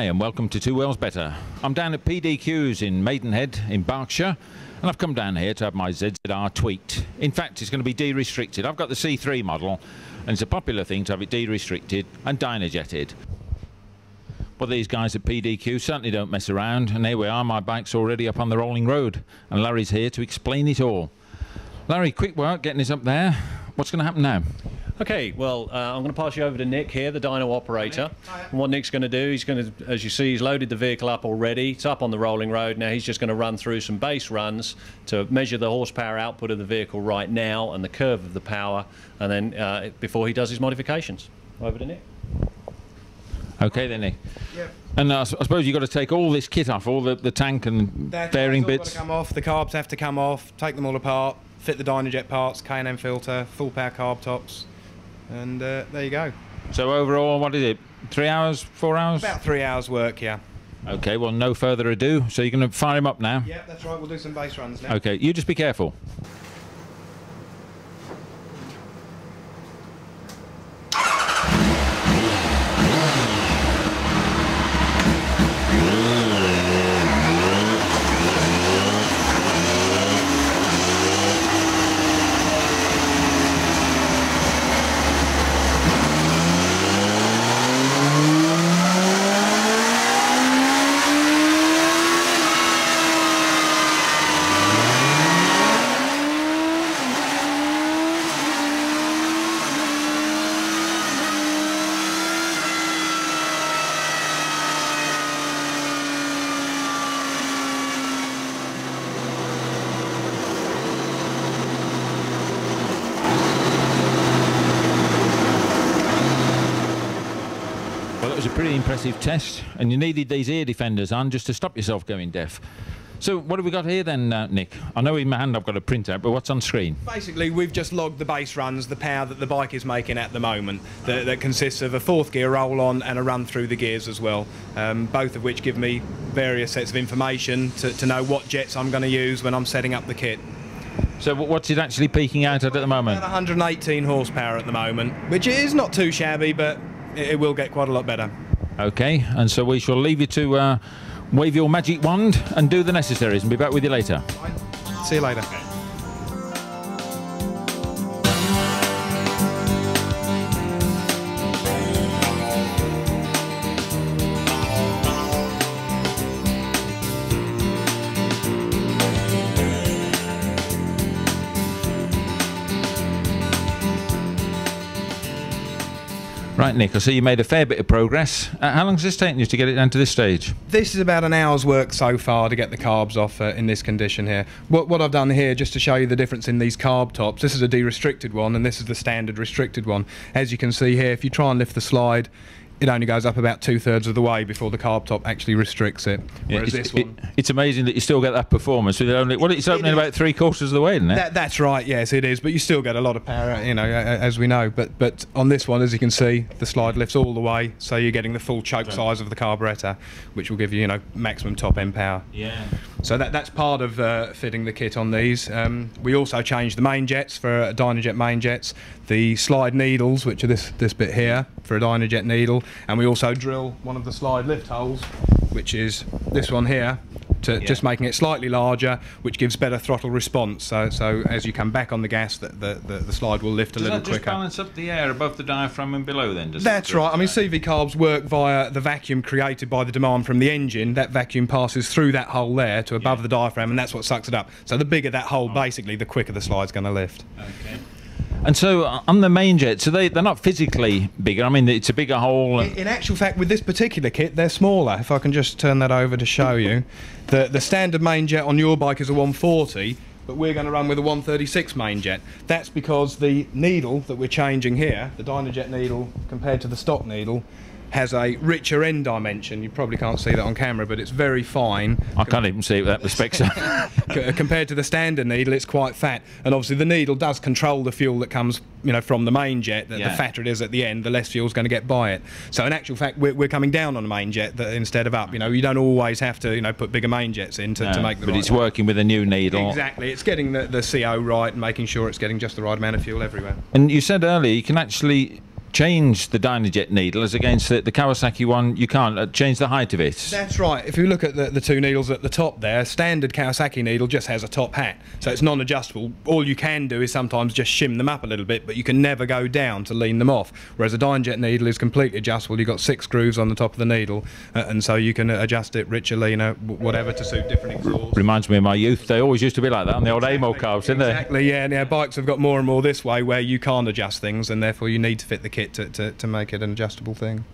Hi and welcome to Two Wells Better. I'm down at PDQ's in Maidenhead in Berkshire, and I've come down here to have my ZZR tweaked. In fact, it's going to be de-restricted. I've got the C3 model, and it's a popular thing to have it de-restricted and Dyno Jetted. But these guys at PDQ certainly don't mess around, and here we are, my bike's already up on the rolling road, and Larry's here to explain it all. Larry, quick work getting us up there. What's going to happen now? Okay, well, I'm going to pass you over to Nick here, the dyno operator. And what Nick's going to do, he's going to, as you see, he's loaded the vehicle up already. It's up on the rolling road. Now he's just going to run through some base runs to measure the horsepower output of the vehicle right now and the curve of the power, and then before he does his modifications. Over to Nick. Okay then, Nick. Yep. And I suppose you've got to take all this kit off, all the tank and bearing bits. Got to come off. The carbs have to come off. Take them all apart. Fit the Dyno Jet parts, K&M filter, full power carb tops. And there you go. So overall, what is it? 3 hours, 4 hours? About 3 hours work, yeah. Okay, well, no further ado. So you're going to fire him up now? Yeah, that's right. We'll do some base runs now. Okay, you just be careful. Well, that was a pretty impressive test, and you needed these ear defenders on just to stop yourself going deaf. So what have we got here then, Nick? I know in my hand I've got a printout, but what's on screen? Basically, we've just logged the base runs, the power that the bike is making at the moment, that consists of a fourth gear roll-on and a run through the gears as well, both of which give me various sets of information to know what jets I'm going to use when I'm setting up the kit. So what's it actually peaking out at the moment? About 118 horsepower at the moment, which is not too shabby, but it will get quite a lot better. Okay, and so we shall leave you to wave your magic wand and do the necessaries and be back with you later. See you later. Right, Nick, I see you made a fair bit of progress. How long has this taken you to get it down to this stage? This is about an hour's work so far to get the carbs off in this condition here. What I've done here, just to show you the difference in these carb tops, this is a de-restricted one and this is the standard restricted one. As you can see here, if you try and lift the slide, it only goes up about 2/3 of the way before the carb top actually restricts it. Whereas this one... It's amazing that you still get that performance with only... Well, it's opening about 3/4 of the way, isn't it? That's right, yes, it is. But you still get a lot of power, you know, as we know. But on this one, as you can see, the slide lifts all the way, so you're getting the full choke size of the carburettor, which will give you, you know, maximum top end power. Yeah. So that's part of fitting the kit on these. We also changed the main jets for Dyno Jet main jets, the slide needles, which are this bit here for a Dyno Jet needle, and we also drill one of the slide lift holes, which is this one here, to just making it slightly larger, which gives better throttle response. So as you come back on the gas, the slide will lift a little quicker. Does that just balance up the air above the diaphragm and below then? That's right. I mean, CV carbs work via the vacuum created by the demand from the engine. That vacuum passes through that hole there to above the diaphragm, and that's what sucks it up. So the bigger that hole, basically, the quicker the slide's going to lift. Okay. And so on the main jet, so they're not physically bigger. I mean, it's a bigger hole. In actual fact, with this particular kit, they're smaller. If I can just turn that over to show you. The standard main jet on your bike is a 140, but we're going to run with a 136 main jet. That's because the needle that we're changing here, the Dyno Jet needle compared to the stock needle, has a richer end dimension. You probably can't see that on camera, but it's very fine. I can't even see it with that respect. Compared to the standard needle, it's quite fat, and obviously the needle does control the fuel that comes, you know, from the main jet. The fatter it is at the end, the less fuel's going to get by it. So in actual fact, we're coming down on a main jet instead of up. You know, you don't always have to, you know, put bigger main jets in to make the but it's working with a new needle. Exactly, it's getting the CO right and making sure it's getting just the right amount of fuel everywhere. And you said earlier you can actually change the Dyno Jet needle as against the Kawasaki one. You can't change the height of it. That's right. If you look at the two needles at the top there, standard Kawasaki needle just has a top hat, so it's non-adjustable. All you can do is sometimes just shim them up a little bit, but you can never go down to lean them off. Whereas a Dyno Jet needle is completely adjustable. You've got 6 grooves on the top of the needle, and so you can adjust it richer, leaner, whatever to suit different exhausts. Reminds me of my youth. They always used to be like that on the old AMO carbs, didn't they? Exactly, yeah. And bikes have got more and more this way, where you can't adjust things, and therefore you need to fit the kit to make it an adjustable thing.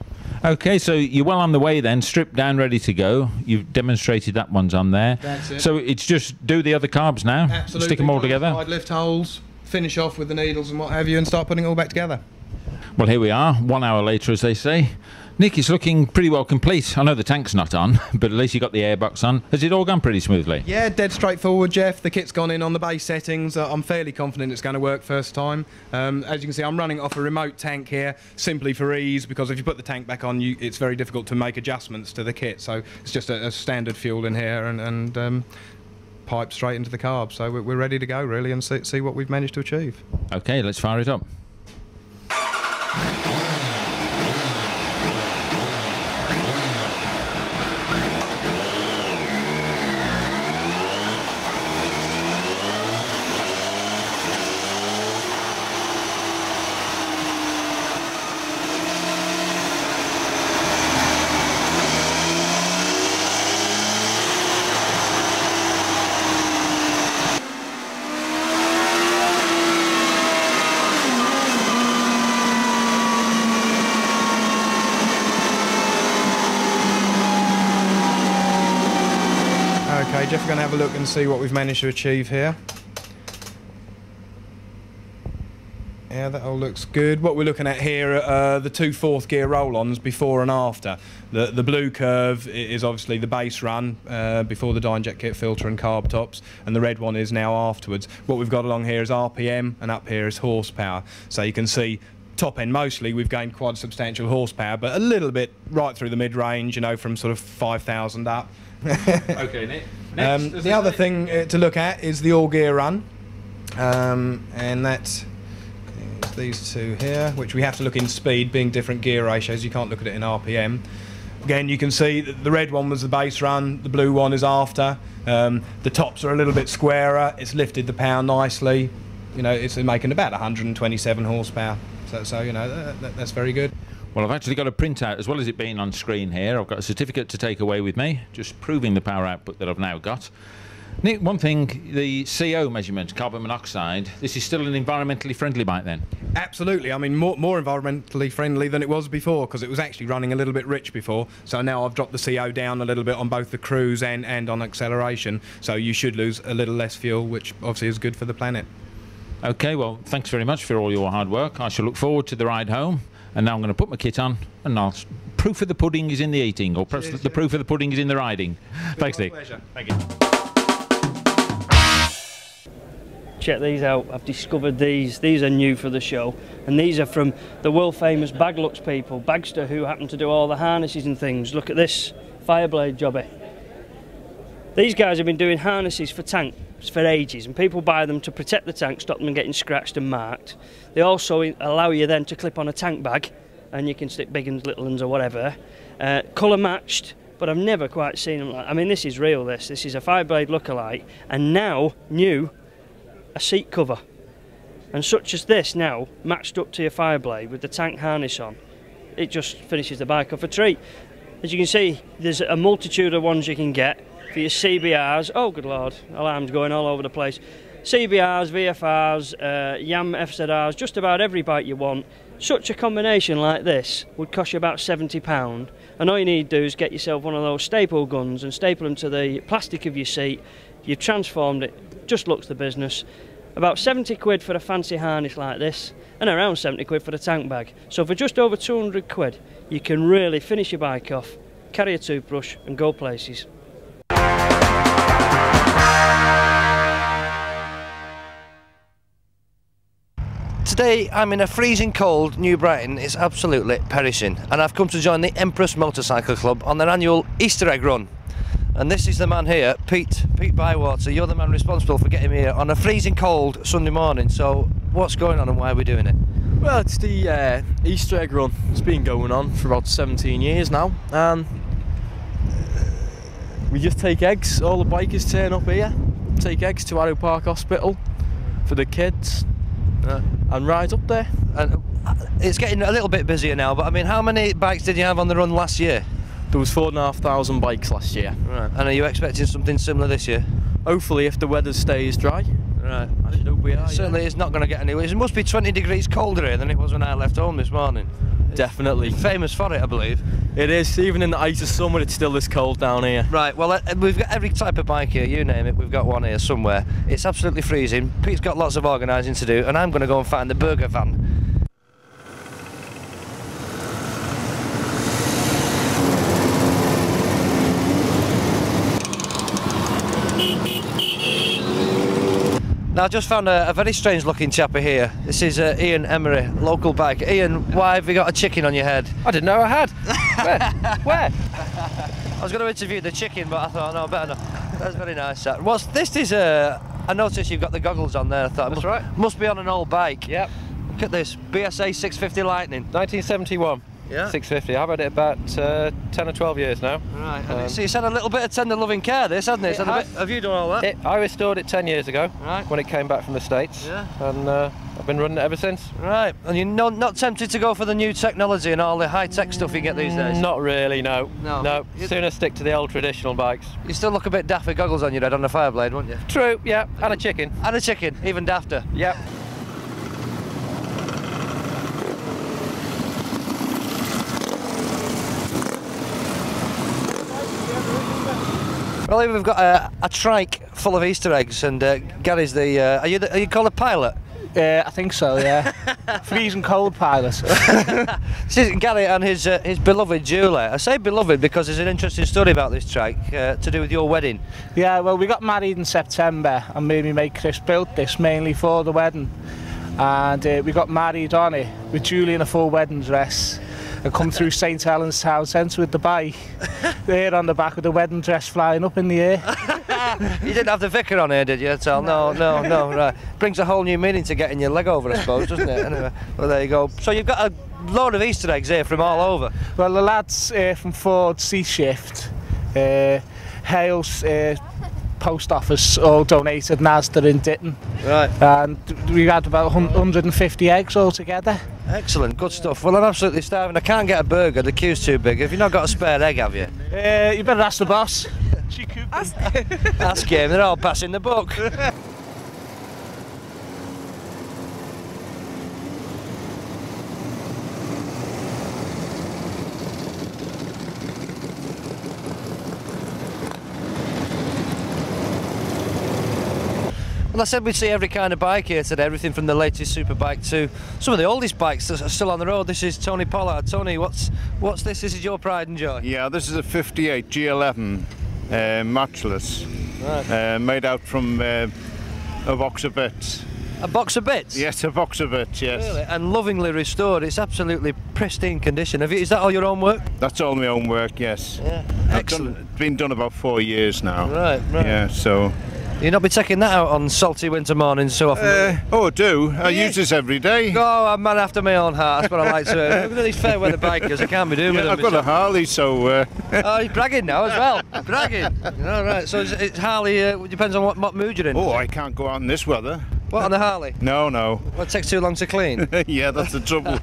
Okay, so you're well on the way then, stripped down, ready to go. You've demonstrated that one's on there. That's it. So it's just do the other carbs now, Absolutely. stick them all together. Side lift holes, finish off with the needles and what have you, and start putting it all back together. Well, here we are, 1 hour later, as they say. Nick, it's looking pretty well complete. I know the tank's not on, but at least you got the airbox on. Has it all gone pretty smoothly? Yeah, dead straightforward, Jeff. The kit's gone in on the base settings. I'm fairly confident it's going to work first time. As you can see, I'm running off a remote tank here, simply for ease, because if you put the tank back on, it's very difficult to make adjustments to the kit. So it's just a standard fuel in here and pipe straight into the carb. So we're ready to go, really, and see what we've managed to achieve. Okay, let's fire it up. Okay, Jeff, we're going to have a look and see what we've managed to achieve here. Yeah, that all looks good. What we're looking at here are the 2 4th gear roll-ons before and after. The blue curve is obviously the base run before the Dyno Jet kit filter and carb tops, and the red one is now afterwards. What we've got along here is RPM, and up here is horsepower. So you can see top end mostly we've gained quite a substantial horsepower, but a little bit right through the mid-range, you know, from sort of 5,000 up. Okay, Nick. Next, the other thing to look at is the all gear run, and that is these two here, which we have to look in speed, being different gear ratios. You can't look at it in RPM. Again, you can see that the red one was the base run, the blue one is after. The tops are a little bit squarer. It's lifted the power nicely. You know, it's making about 127 horsepower. So you know, that's very good. Well, I've actually got a printout, as well as it being on screen here. I've got a certificate to take away with me, just proving the power output that I've now got. Nick, one thing, the CO measurement, carbon monoxide, this is still an environmentally friendly bike then? Absolutely. I mean, more environmentally friendly than it was before, because it was actually running a little bit rich before. So now I've dropped the CO down a little bit on both the cruise and on acceleration. So you should lose a little less fuel, which obviously is good for the planet. Okay, well, thanks very much for all your hard work. I shall look forward to the ride home. And now I'm going to put my kit on, and proof of the pudding is in the eating, or perhaps the proof of the pudding is in the riding. Thanks, Nick. Pleasure. Thank you. Check these out. I've discovered these. These are new for the show, and these are from the world famous Baglux people, Bagster, who happen to do all the harnesses and things. Look at this Fireblade jobby. These guys have been doing harnesses for tanks for ages, and people buy them to protect the tank, stop them getting scratched and marked. They also allow you then to clip on a tank bag, and you can stick big ones, little ones or whatever. Colour matched, but I've never quite seen them like. I mean, this is real. This is a Fireblade lookalike, and now new, a seat cover, and such as this now matched up to your Fireblade with the tank harness on. It just finishes the bike off a treat. As you can see, there's a multitude of ones you can get. For your CBRs, oh good lord, alarms going all over the place. CBRs, VFRs, YAM FZRs, just about every bike you want. Such a combination like this would cost you about £70, and all you need to do is get yourself one of those staple guns and staple them to the plastic of your seat. You've transformed it, just looks the business. About 70 quid for a fancy harness like this, and around 70 quid for the tank bag. So for just over 200 quid, you can really finish your bike off, carry a toothbrush and go places. Today I'm in a freezing cold New Brighton. It's absolutely perishing, and I've come to join the Empress Motorcycle Club on their annual Easter egg run. And this is the man here, Pete Bywater. You're the man responsible for getting me here on a freezing cold Sunday morning. So what's going on and why are we doing it? Well, it's the Easter egg run. It's been going on for about 17 years now, and we just take eggs. All the bikers turn up here, take eggs to Arrow Park Hospital for the kids, and ride up there. And it's getting a little bit busier now, but I mean, how many bikes did you have on the run last year? There was 4,500 bikes last year. Right. And are you expecting something similar this year? Hopefully, if the weather stays dry. Right. I should hope we are. Certainly, it's not going to get any. It must be 20 degrees colder here than it was when I left home this morning. Definitely. Famous for it, I believe. It is. Even in the height of summer, it's still this cold down here. Right, well, we've got every type of bike here, you name it, we've got one here somewhere. It's absolutely freezing. Pete's got lots of organising to do, and I'm going to go and find the burger van. Now, I just found a very strange looking chapper here. This is Ian Emery, local biker. Ian, why have you got a chicken on your head? I didn't know I had. Where? I was going to interview the chicken, but I thought, no, better not. That's very nice. This is I noticed you've got the goggles on there. I thought, That's right. Must be on an old bike. Yep. Look at this, BSA 650 Lightning. 1971. Yeah. 650. I've had it about 10 or 12 years now. Right. So it's had a little bit of tender loving care, this, hasn't it? Have you done all that? I restored it 10 years ago. Right. When it came back from the States. Yeah. And I've been running it ever since. Right. And you're not tempted to go for the new technology and all the high-tech stuff you get these days? Not really, no. No. Sooner stick to the old traditional bikes. You still look a bit daft with goggles on your head on the Fireblade, won't you? True, yeah. And a chicken. And a chicken, even dafter. Yep. Well, here we've got a trike full of Easter eggs, and Gary's the. Are you called a pilot? I think so, yeah. Freezing cold pilot. This is Gary and his beloved Youdale. I say beloved because there's an interesting story about this trike to do with your wedding. Yeah, well, we got married in September, and me and my mate Chris built this mainly for the wedding. And we got married on it with Julie in a full wedding dress. And come through St Helens town centre with the bike, there on the back with the wedding dress flying up in the air. You didn't have the vicar on here, did you? At all? No, right. Brings a whole new meaning to getting your leg over, I suppose, doesn't it? Anyway, well, there you go. So you've got a load of Easter eggs here from all over. Well, the lads from Ford Sea Shift, Hales Post Office all donated Nasda in Ditton. Right. And we had about 150 eggs altogether. Excellent, good stuff. Well, I'm absolutely starving. I can't get a burger, the queue's too big. Have you not got a spare egg, have you? You better ask the boss. Ask him, they're all passing the book. Well, I said we'd see every kind of bike here today, everything from the latest superbike to some of the oldest bikes that are still on the road. This is Tony Pollard. Tony, what's this? This is your pride and joy? Yeah, this is a 58 G11 matchless, Right. made out from a box of bits. A box of bits? Yes, a box of bits, yes. Really? And lovingly restored. It's absolutely pristine condition. Is that all your own work? That's all my own work, yes. Yeah. Excellent. It's been done about 4 years now. Right. Yeah, so... You'll not be taking that out on salty winter mornings so often? I do. I use this every day. Oh, I'm a man after my own heart. That's what I like to hear. Look at these fair weather bikers. I can't be doing with them. I've got a Harley, so... Oh, he's bragging now as well. Bragging. All right. So it's Harley. Depends on what mood you're in. Oh, I can't go out in this weather. What, on the Harley? No. Well, it takes too long to clean. Yeah, that's the trouble.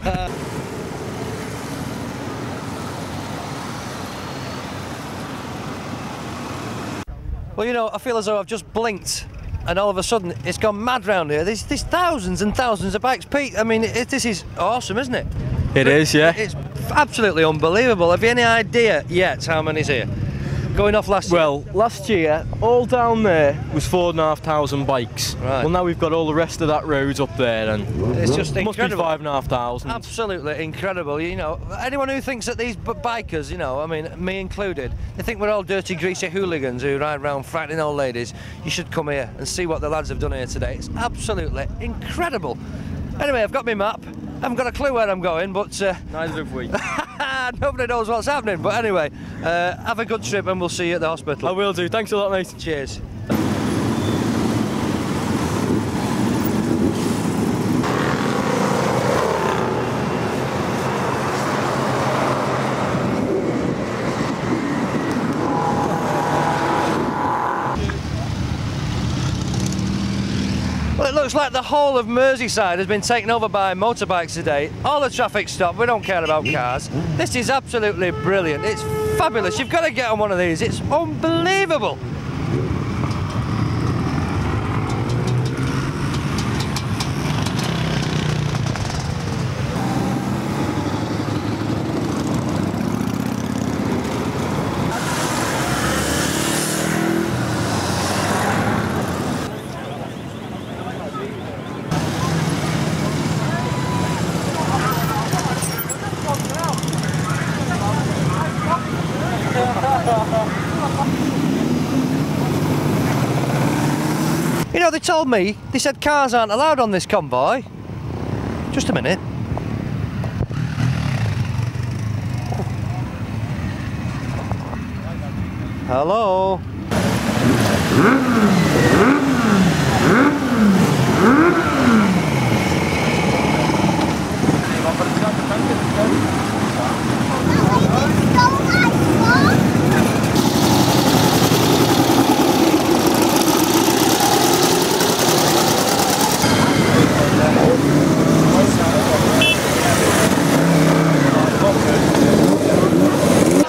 Well, you know, I feel as though I've just blinked and all of a sudden it's gone mad round here. There's thousands and thousands of bikes. Pete, I mean, this is awesome, isn't it? It is, yeah. It's absolutely unbelievable. Have you any idea yet how many's here? Going off last year? Well, last year, all down there was 4,500 bikes. Right. Well, now we've got all the rest of that road up there, and It's just must be incredible. 5,500. Absolutely incredible. You know, anyone who thinks that these bikers, you know, I mean, me included, they think we're all dirty, greasy hooligans who ride around frightening old ladies. You should come here and see what the lads have done here today. It's absolutely incredible. Anyway, I've got my map. I haven't got a clue where I'm going, but... Neither have we. Nobody knows what's happening. But anyway, have a good trip and we'll see you at the hospital. I will do. Thanks a lot, mate. Cheers. Well, it looks like the whole of Merseyside has been taken over by motorbikes today. All the traffic stopped, we don't care about cars. This is absolutely brilliant, it's fabulous. You've got to get on one of these, it's unbelievable. You know, they told me, they said cars aren't allowed on this convoy. Just a minute. Hello?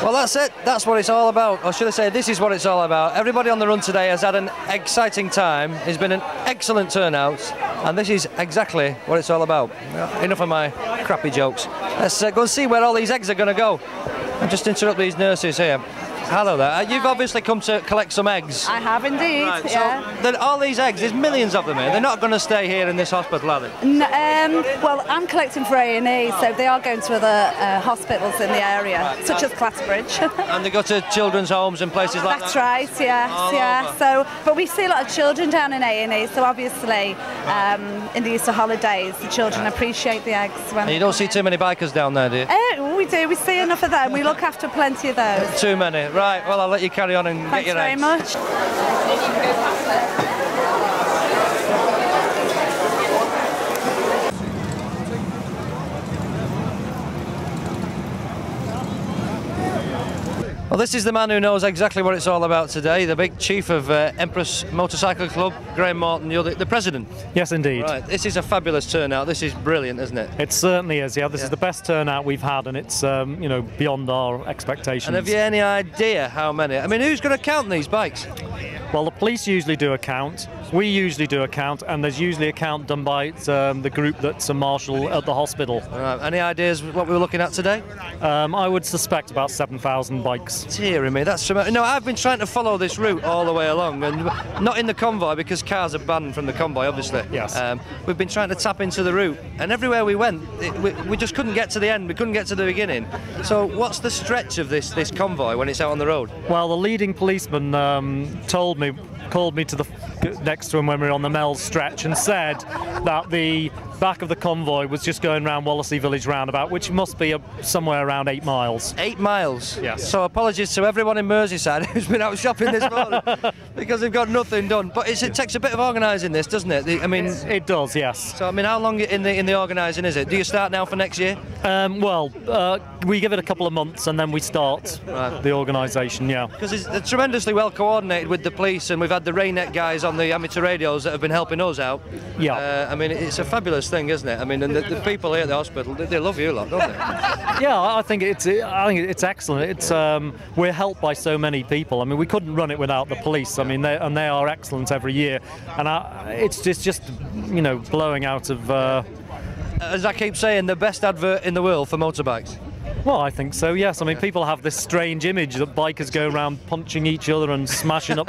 Well, that's it. That's what it's all about. Or should I say, this is what it's all about. Everybody on the run today has had an exciting time. It's been an excellent turnout. And this is exactly what it's all about. Enough of my crappy jokes. Let's go and see where all these eggs are going to go. I'll just interrupt these nurses here. Hello there. You've obviously come to collect some eggs. I have indeed, Right, yeah. so all these eggs, there's millions of them here. They're not going to stay here in this hospital, are they? Well, I'm collecting for A&E, so they are going to other hospitals in the area, such as Clatterbridge. And they go to children's homes and places like That's that? right, yes, All yeah. over. So, but we see a lot of children down in A&E, so obviously in the Easter holidays, the children appreciate the eggs. When And you don't see too many bikers down there, do you? we do, we see enough of them. We look after plenty of those. Too many. Right, well, I'll let you carry on and Thanks get your very eggs. much. Well, this is the man who knows exactly what it's all about today, the big chief of Empress Motorcycle Club, Graham Morton. You're the president. Yes, indeed. Right, this is a fabulous turnout. This is brilliant, isn't it? It certainly is. Yeah, this is the best turnout we've had, and it's you know, beyond our expectations. And have you any idea how many? I mean, who's going to count these bikes? Well, the police usually do a count. We usually do a count, and there's usually a count done by the group that's a marshal at the hospital. Right, any ideas what we were looking at today? I would suspect about 7,000 bikes. Dear me, that's tremendous. No, I've been trying to follow this route all the way along, and not in the convoy because cars are banned from the convoy, obviously. Yes. We've been trying to tap into the route, and everywhere we went, we just couldn't get to the end. We couldn't get to the beginning. So, what's the stretch of this convoy when it's out on the road? Well, the leading policeman called me to the next to him when we were on the Mells stretch and said that the back of the convoy was just going round Wallasey Village roundabout, which must be somewhere around 8 miles. 8 miles? Yes. So apologies to everyone in Merseyside who's been out shopping this morning because they've got nothing done. But it takes a bit of organising this, doesn't it? I mean, it does, yes. So I mean, how long in the organising is it? Do you start now for next year? We give it a couple of months and then we start the organisation, yeah. Because it's tremendously well coordinated with the police, and we've had the Raynet guys on the amateur radios that have been helping us out. Yeah. I mean, it's a fabulous thing, isn't it? I mean, and the people here at the hospital, they love you lot, don't they? Yeah, I think it's excellent. It's we're helped by so many people. I mean, we couldn't run it without the police. I mean, they are excellent every year, and it's just you know, blowing out of. As I keep saying, the best advert in the world for motorbikes. Well, I think so, yes. I mean, people have this strange image that bikers go around punching each other and smashing up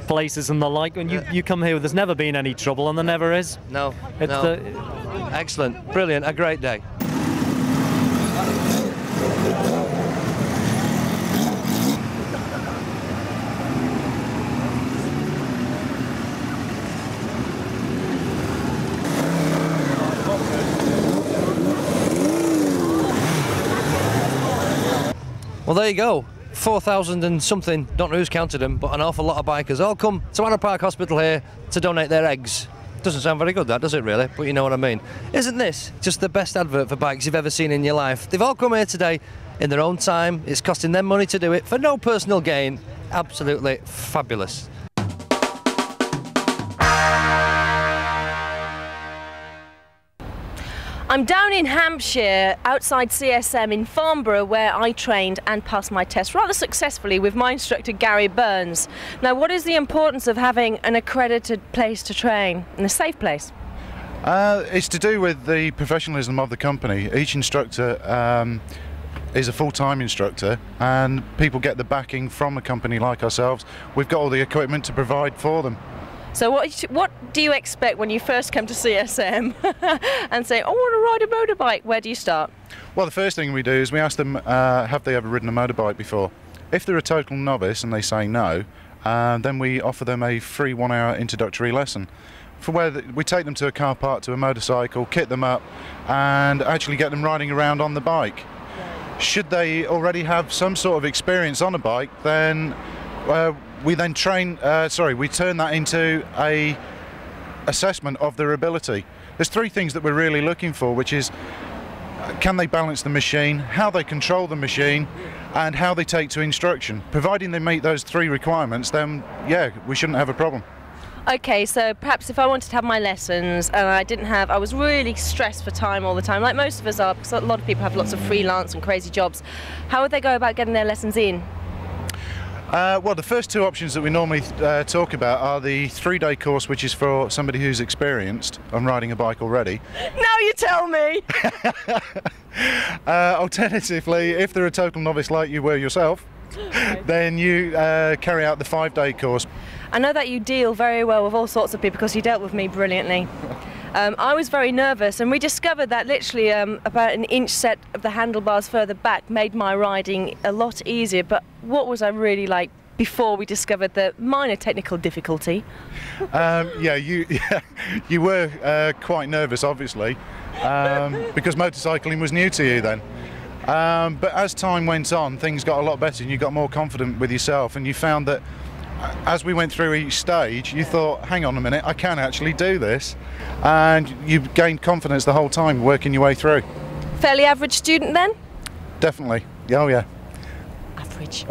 places and the like. And you come here, there's never been any trouble, and there never is. No, Excellent, brilliant, a great day. Well, there you go. 4,000 and something, don't know who's counted them, but an awful lot of bikers all come to Arrow Park Hospital here to donate their eggs. Doesn't sound very good, that, does it, really? But you know what I mean. Isn't this just the best advert for bikes you've ever seen in your life? They've all come here today in their own time. It's costing them money to do it for no personal gain. Absolutely fabulous. I'm down in Hampshire, outside CSM in Farnborough, where I trained and passed my test rather successfully with my instructor Gary Burns. Now, what is the importance of having an accredited place to train and a safe place? It's to do with the professionalism of the company. Each instructor is a full-time instructor, and people get the backing from a company like ourselves. We've got all the equipment to provide for them. So what do you expect when you first come to CSM and say, I want to ride a motorbike? Where do you start? Well, the first thing we do is we ask them, have they ever ridden a motorbike before? If they're a total novice and they say no, then we offer them a free 1-hour introductory lesson. For where we take them to a car park, to a motorcycle, kit them up, and actually get them riding around on the bike. Should they already have some sort of experience on a bike, then we then we turn that into a assessment of their ability. There's 3 things that we're really looking for, which is can they balance the machine, how they control the machine, and how they take to instruction. Providing they meet those 3 requirements, then yeah, we shouldn't have a problem. Okay, so perhaps if I wanted to have my lessons and I was really stressed for time all the time, like most of us are, because a lot of people have lots of freelance and crazy jobs, how would they go about getting their lessons in? Well, the first 2 options that we normally talk about are the 3-day course, which is for somebody who's experienced on riding a bike already. Now you tell me! Alternatively, if they're a total novice like you were yourself, then you carry out the 5-day course. I know that you deal very well with all sorts of people because you dealt with me brilliantly. I was very nervous, and we discovered that literally about an inch set of the handlebars further back made my riding a lot easier. But what was I really like before we discovered the minor technical difficulty? Yeah, you were quite nervous, obviously, because motorcycling was new to you then. But as time went on, things got a lot better, and you got more confident with yourself, and you found that as we went through each stage, you thought, hang on a minute, I can actually do this. And you gained confidence the whole time, working your way through. Fairly average student then? Definitely. Oh, yeah. Average.